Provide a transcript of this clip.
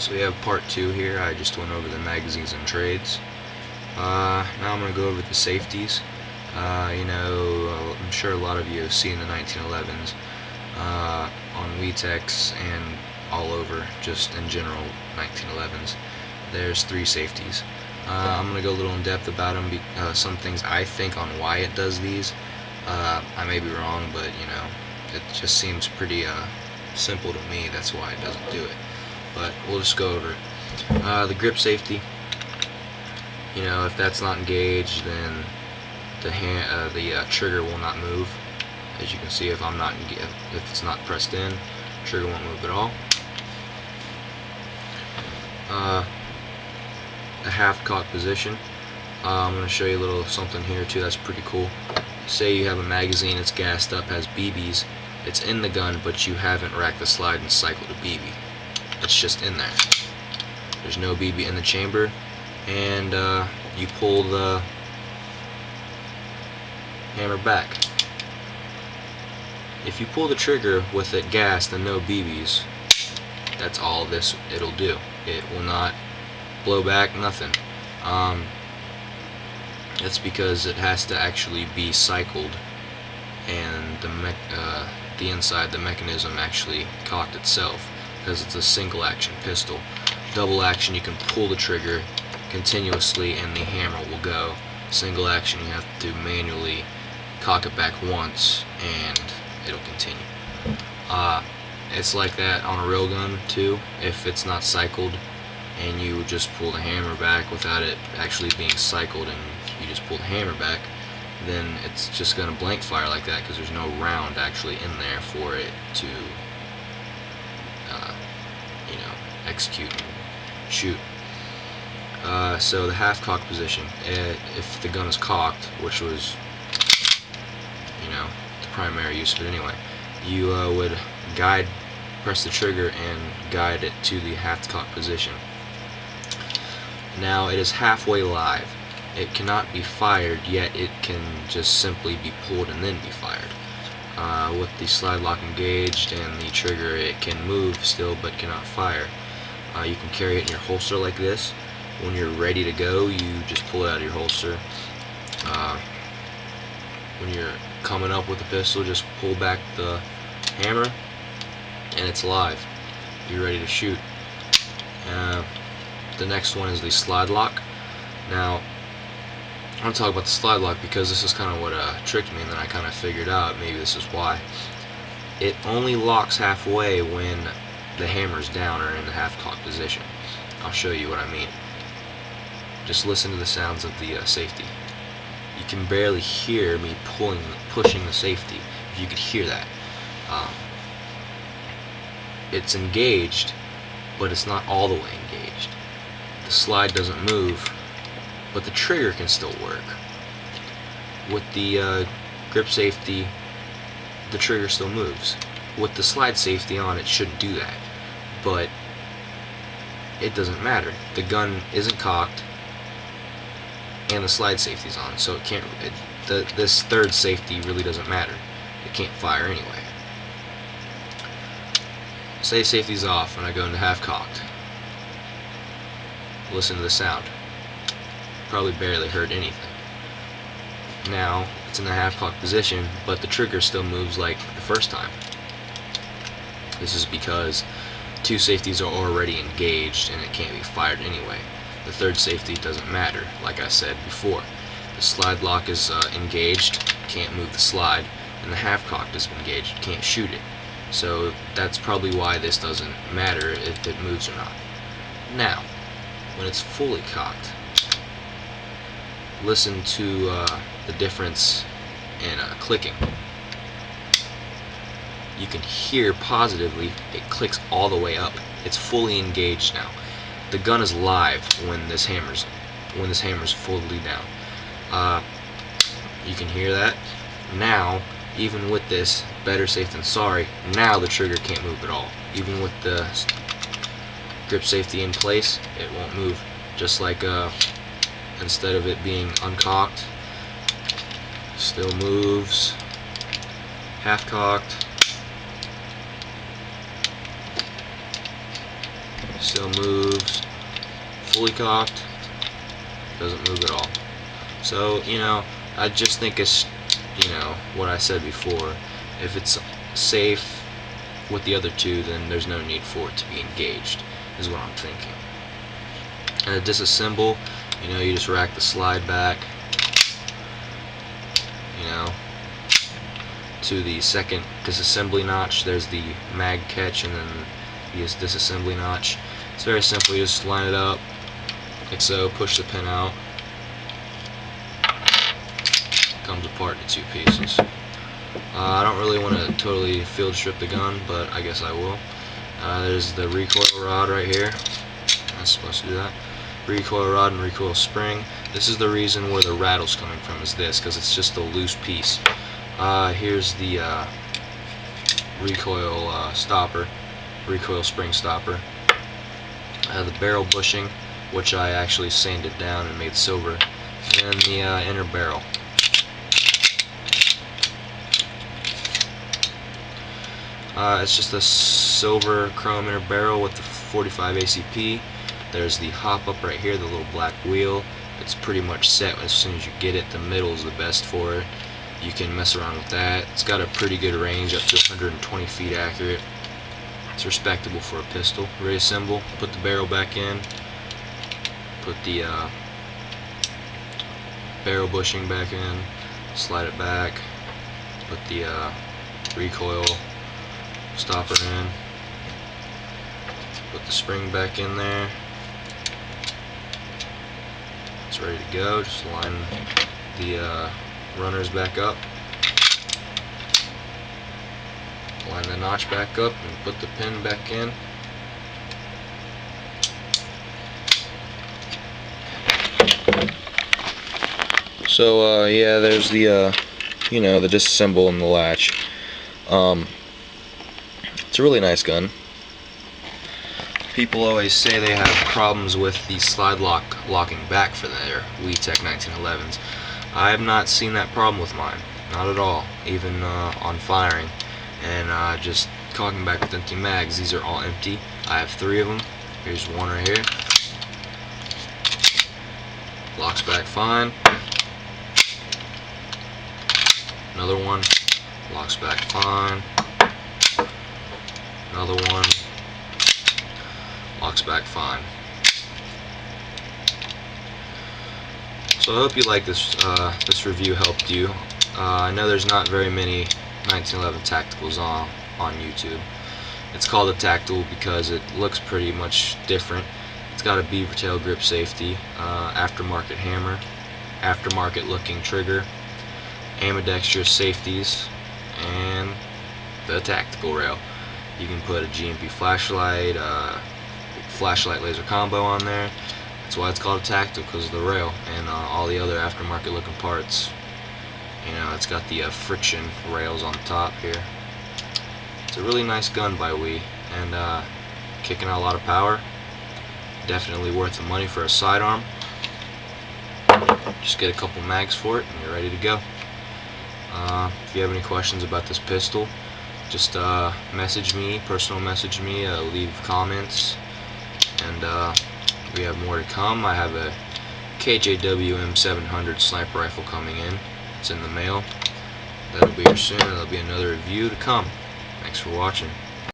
So we have part 2 here. I just went over the magazines and trades. Now I'm going to go over the safeties. I'm sure a lot of you have seen the 1911s on Weetex and all over, just in general 1911s. There's 3 safeties. I'm going to go a little in depth about them, some things I think on why it does these. I may be wrong, but it just seems pretty simple to me. That's why it doesn't do it. But we'll just go over it. The grip safety. If that's not engaged, then the trigger will not move. As you can see, if it's not pressed in, trigger won't move at all. The half cock position. I'm going to show you a little something here too. That's pretty cool. Say you have a magazine, it's gassed up, has BBs. It's in the gun, but you haven't racked the slide and cycled a BB. It's just in there. There's no BB in the chamber, and you pull the hammer back. If you pull the trigger with it gassed and no BBs, that's all it'll do. It will not blow back, nothing. It's because it has to actually be cycled, and the inside, the mechanism actually cocked itself, because it's a single action pistol. Double action, you can pull the trigger continuously and the hammer will go. Single action, you have to manually cock it back once and it'll continue. It's like that on a real gun too. If it's not cycled and you just pull the hammer back without it actually being cycled, and you just pull the hammer back, then it's just going to blank fire like that, because there's no round actually in there for it to execute and shoot. So the half cock position, if the gun is cocked, which was the primary use of it anyway, you would press the trigger and guide it to the half cock position. Now it is halfway live. It cannot be fired, yet it can just simply be pulled and then be fired. With the slide lock engaged and the trigger, it can move still but cannot fire. You can carry it in your holster like this. When you're ready to go, you just pull it out of your holster. When you're coming up with the pistol, just pull back the hammer and it's live. You're ready to shoot. The next one is the slide lock. Now, I want to talk about the slide lock because this is kind of what tricked me, and then I kind of figured out maybe this is why. It only locks halfway when the hammer's down or in the half cock position. I'll show you what I mean. Just listen to the sounds of the safety. You can barely hear me pushing the safety. If you could hear that. It's engaged, but it's not all the way engaged. The slide doesn't move, but the trigger can still work. With the grip safety, the trigger still moves. With the slide safety on, it shouldn't do that, but it doesn't matter. The gun isn't cocked, and the slide safety's on, so it can't. This third safety really doesn't matter. It can't fire anyway. Say safety's off and I go into half cocked. Listen to the sound. Probably barely heard anything. Now it's in the half cock position, but the trigger still moves like the first time. This is because 2 safeties are already engaged and it can't be fired anyway. The third safety doesn't matter, like I said before. The slide lock is engaged, can't move the slide, and the half cocked is engaged, can't shoot it. So that's probably why this doesn't matter if it moves or not. Now, when it's fully cocked, listen to the difference in clicking. You can hear positively it clicks all the way up. It's fully engaged now. The gun is live when this hammer's fully down. You can hear that. Now, even with this, better safe than sorry, now the trigger can't move at all. Even with the grip safety in place, it won't move. Just like instead of it being uncocked, still moves. Half cocked, still moves. Fully cocked, doesn't move at all. So, you know, I just think it's, you know, what I said before. If it's safe with the other two, then there's no need for it to be engaged, is what I'm thinking. And to disassemble, you know, you just rack the slide back, you know, to the second disassembly notch. There's the mag catch, and then the disassembly notch. It's very simple. You just line it up like so, push the pin out, comes apart into two pieces. I don't really want to totally field strip the gun, but I guess I will. There's the recoil rod right here. I'm supposed to do that. Recoil rod and recoil spring. This is the reason where the rattle's coming from, is this, because it's just a loose piece. Here's the recoil stopper, recoil spring stopper. The barrel bushing, which I actually sanded down and made silver, and the inner barrel. It's just a silver chrome inner barrel with the 45 ACP. There's the hop up right here, the little black wheel. It's pretty much set as soon as you get it. The middle is the best for it. You can mess around with that. It's got a pretty good range, up to 120 feet accurate. It's respectable for a pistol. Reassemble, put the barrel back in, put the barrel bushing back in, slide it back, put the recoil stopper in, put the spring back in there. It's ready to go. Just line the runners back up, line the notch back up, and put the pin back in. So yeah, there's the you know, the disassemble and the latch. It's a really nice gun. People always say they have problems with the slide locking back for their WeTech 1911s. I have not seen that problem with mine, not at all, even on firing. And just cocking back with empty mags. These are all empty. I have 3 of them. Here's one right here. Locks back fine. Another one. Locks back fine. Another one. Locks back fine. So I hope you like this. This review helped you. I know there's not very many 1911 tacticals on YouTube. It's called a tactical because it looks pretty much different. It's got a beaver tail grip safety, aftermarket hammer, aftermarket looking trigger, ambidextrous safeties, and the tactical rail. You can put a GMP flashlight, flashlight laser combo on there. That's why it's called a tactical, because of the rail and all the other aftermarket looking parts. You know, it's got the friction rails on the top here. It's a really nice gun by WE, and kicking out a lot of power. Definitely worth the money for a sidearm. Just get a couple mags for it and you're ready to go. If you have any questions about this pistol, just message me, personal message me, leave comments, and we have more to come. I have a KJW M700 sniper rifle coming in. It's in the mail. That'll be here soon. There'll be another review to come. Thanks for watching.